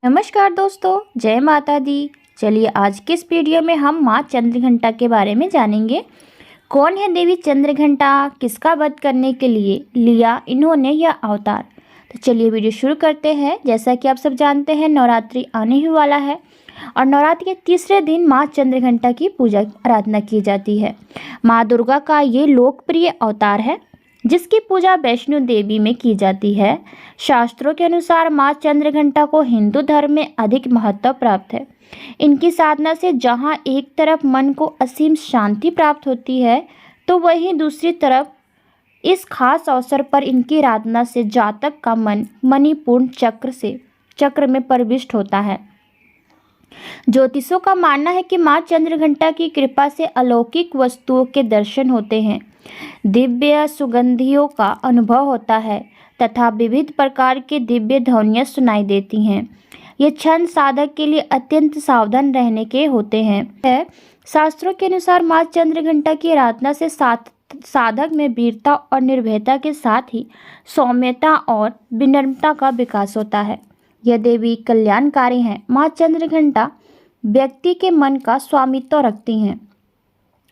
नमस्कार दोस्तों, जय माता दी। चलिए आज के इस वीडियो में हम माँ चंद्रघंटा के बारे में जानेंगे। कौन है देवी चंद्रघंटा, किसका वध करने के लिए लिया इन्होंने यह अवतार। तो चलिए वीडियो शुरू करते हैं। जैसा कि आप सब जानते हैं, नवरात्रि आने ही वाला है और नवरात्रि के तीसरे दिन माँ चंद्रघंटा की पूजा आराधना की जाती है। माँ दुर्गा का ये लोकप्रिय अवतार है जिसकी पूजा वैष्णो देवी में की जाती है। शास्त्रों के अनुसार माँ चंद्रघंटा को हिंदू धर्म में अधिक महत्व प्राप्त है। इनकी साधना से जहाँ एक तरफ मन को असीम शांति प्राप्त होती है, तो वहीं दूसरी तरफ इस खास अवसर पर इनकी आराधना से जातक का मन मणिपूर्ण चक्र में प्रविष्ट होता है। ज्योतिषों का मानना है कि माँ चंद्रघंटा की कृपा से अलौकिक वस्तुओं के दर्शन होते हैं, दिव्य सुगंधियों का अनुभव होता है तथा विविध प्रकार के दिव्य ध्वनियाँ सुनाई देती हैं। ये क्षण साधक के लिए अत्यंत सावधान रहने के होते हैं। शास्त्रों के अनुसार माँ चंद्रघंटा की आराधना से साधक में वीरता और निर्भयता के साथ ही सौम्यता और विनम्रता का विकास होता है। यह देवी कल्याणकारी हैं। माँ चंद्रघंटा व्यक्ति के मन का स्वामित्व रखती हैं।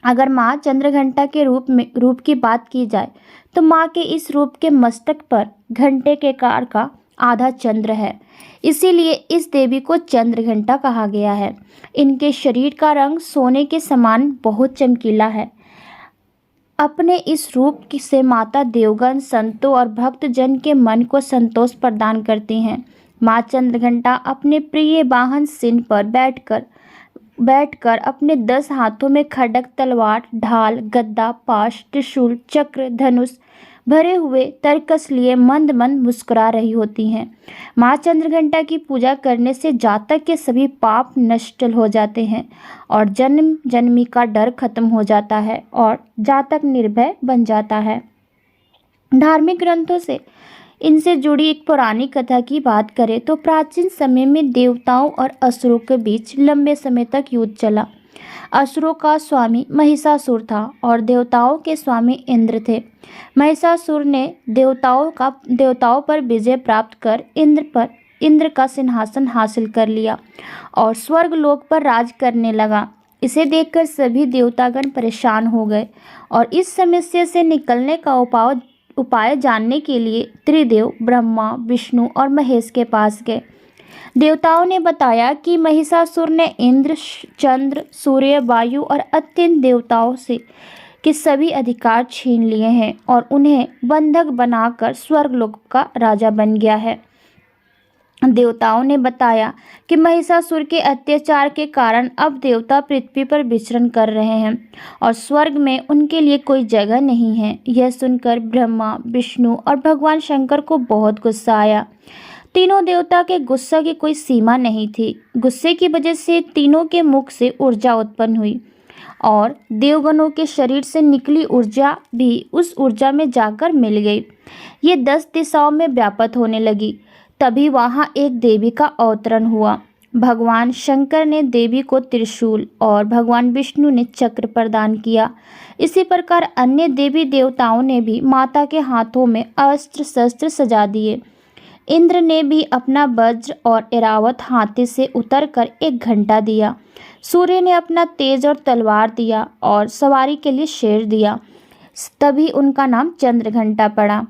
अगर माँ चंद्रघंटा के रूप की बात की जाए तो माँ के इस रूप के मस्तक पर घंटे के कार का आधा चंद्र है, इसीलिए इस देवी को चंद्रघंटा कहा गया है। इनके शरीर का रंग सोने के समान बहुत चमकीला है। अपने इस रूप से माता देवगण, संतों और भक्तजन के मन को संतोष प्रदान करती हैं। माँ चंद्रघंटा अपने प्रिय वाहन सिंह पर बैठकर अपने 10 हाथों में खड्ग, तलवार, ढाल, गदा, पाश, त्रिशूल, चक्र, धनुष भरे हुए तरकस लिए मंद मंद मुस्कुरा रही होती हैं। माँ चंद्रघंटा की पूजा करने से जातक के सभी पाप नष्ट हो जाते हैं और जन्म जन्मी का डर खत्म हो जाता है और जातक निर्भय बन जाता है। धार्मिक ग्रंथों से इनसे जुड़ी एक पौराणिक कथा की बात करें तो प्राचीन समय में देवताओं और असुरों के बीच लंबे समय तक युद्ध चला। असुरों का स्वामी महिषासुर था और देवताओं के स्वामी इंद्र थे। महिषासुर ने देवताओं पर विजय प्राप्त कर इंद्र का सिंहासन हासिल कर लिया और स्वर्ग लोक पर राज करने लगा। इसे देखकर सभी देवतागण परेशान हो गए और इस समस्या से निकलने का उपाय जानने के लिए त्रिदेव ब्रह्मा, विष्णु और महेश के पास गए। देवताओं ने बताया कि महिषासुर ने इंद्र, चंद्र, सूर्य, वायु और अत्यंत देवताओं से के सभी अधिकार छीन लिए हैं और उन्हें बंधक बनाकर स्वर्गलोक का राजा बन गया है। देवताओं ने बताया कि महिषासुर के अत्याचार के कारण अब देवता पृथ्वी पर विचरण कर रहे हैं और स्वर्ग में उनके लिए कोई जगह नहीं है। यह सुनकर ब्रह्मा, विष्णु और भगवान शंकर को बहुत गुस्सा आया। तीनों देवता के गुस्सा की कोई सीमा नहीं थी। गुस्से की वजह से तीनों के मुख से ऊर्जा उत्पन्न हुई और देवगणों के शरीर से निकली ऊर्जा भी उस ऊर्जा में जाकर मिल गई। ये 10 दिशाओं में व्याप्त होने लगी। तभी वहाँ एक देवी का अवतरण हुआ। भगवान शंकर ने देवी को त्रिशूल और भगवान विष्णु ने चक्र प्रदान किया। इसी प्रकार अन्य देवी देवताओं ने भी माता के हाथों में अस्त्र शस्त्र सजा दिए। इंद्र ने भी अपना वज्र और ऐरावत हाथी से उतरकर एक घंटा दिया। सूर्य ने अपना तेज और तलवार दिया और सवारी के लिए शेर दिया। तभी उनका नाम चंद्रघंटा पड़ा।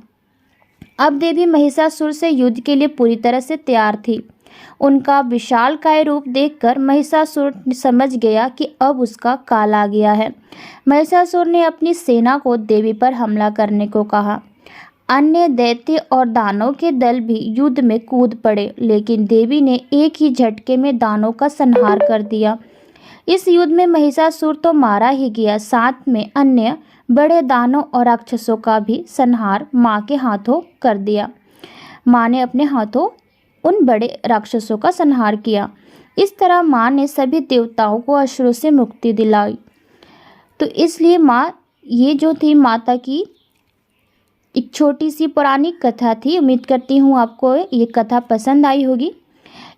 अब देवी महिषासुर से युद्ध के लिए पूरी तरह से तैयार थी। उनका विशालकाय रूप देखकर महिषासुर समझ गया कि अब उसका काल आ गया है। महिषासुर ने अपनी सेना को देवी पर हमला करने को कहा। अन्य दैत्य और दानव के दल भी युद्ध में कूद पड़े, लेकिन देवी ने एक ही झटके में दानव का संहार कर दिया। इस युद्ध में महिषासुर तो मारा ही गया, साथ में अन्य बड़े दानव और राक्षसों का भी संहार माँ के हाथों कर दिया। माँ ने अपने हाथों उन बड़े राक्षसों का संहार किया। इस तरह माँ ने सभी देवताओं को असुरों से मुक्ति दिलाई। तो इसलिए माँ, ये जो थी माता की एक छोटी सी पौराणिक कथा थी। उम्मीद करती हूँ आपको ये कथा पसंद आई होगी।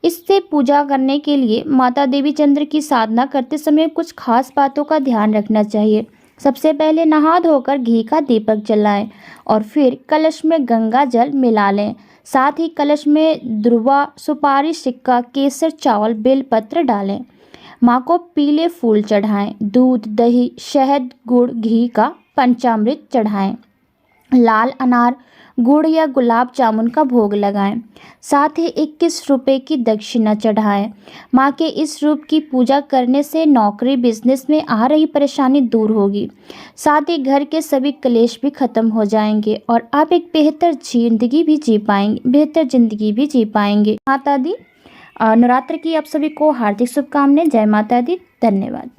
इससे पूजा करने के लिए माता देवी चंद्र की साधना करते समय कुछ खास बातों का ध्यान रखना चाहिए। सबसे पहले नहा धोकर घी का दीपक जलाएं और फिर कलश में गंगा जल मिला लें। साथ ही कलश में दुर्वा, सुपारी, सिक्का, केसर, चावल, बेलपत्र डालें। माँ को पीले फूल चढ़ाएं। दूध, दही, शहद, गुड़, घी का पंचामृत चढ़ाएं। लाल अनार, गुड़ या गुलाब जामुन का भोग लगाएं। साथ ही 21 रुपये की दक्षिणा चढ़ाएं। माँ के इस रूप की पूजा करने से नौकरी, बिजनेस में आ रही परेशानी दूर होगी। साथ ही घर के सभी क्लेश भी खत्म हो जाएंगे और आप एक बेहतर जिंदगी भी जी पाएंगे। माता दी, नवरात्र की आप सभी को हार्दिक शुभकामनाएं। जय माता दी। धन्यवाद।